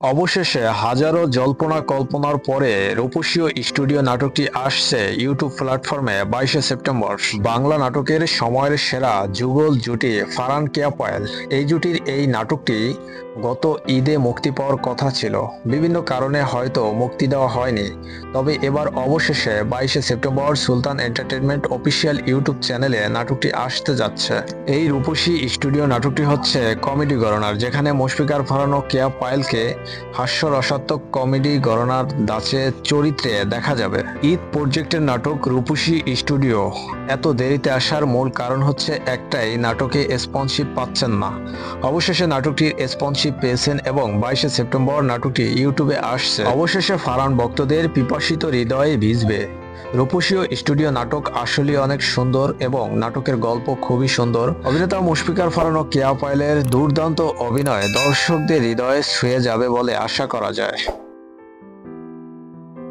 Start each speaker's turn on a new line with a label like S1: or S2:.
S1: অবশেষে হাজারো জল্পনা কল্পনার পরে রূপসী স্টুডিও নাটকটি আসছে ইউটিউব প্ল্যাটফর্মে 22শে সেপ্টেম্বর। বাংলা নাটকের সময়ের সেরা যুগল জুটি ফারহান কেয়া পায়েল। এই জুটির এই নাটকটি গত ঈদে মুক্তি পাওয়ার কথা ছিল, বিভিন্ন কারণে হয়তো মুক্তি দেওয়া হয়নি। তবে এবার অবশেষে 22শে সেপ্টেম্বর সুলতান এন্টারটেইনমেন্ট অফিসিয়াল ইউটিউব চ্যানেলে নাটকটি আসতে যাচ্ছে। এই রূপসী স্টুডিও নাটকটি হচ্ছে কমেডি ঘরানার, যেখানে মুশফিকার ফারহান ও কেয়া পায়েলকে হাস্যরসাত্মক কমেডি ঘরানার দাসে চরিত্রে দেখা যাবে। ঈদ প্রজেক্টের নাটক রূপসী স্টুডিও এত দেরিতে আসার মূল কারণ হচ্ছে একটাই, নাটকে স্পন্সরশিপ পাচ্ছেন না। অবশেষে নাটকটির স্পন্সরশিপ পেয়েছেন এবং 22শে সেপ্টেম্বর নাটকটি ইউটিউবে আসছে। অবশেষে ফারহান ভক্তদের পিপাসিত হৃদয়ে ভিজবে। রূপসী স্টুডিও নাটক আসলে অনেক সুন্দর এবং নাটকের গল্প খুবই সুন্দর। অভিনেতা মুশফিকার ফারহান ও কেয়া পায়েলের দুর্দান্ত অভিনয় দর্শকদের হৃদয়ে ছুঁয়ে যাবে বলে আশা করা যায়।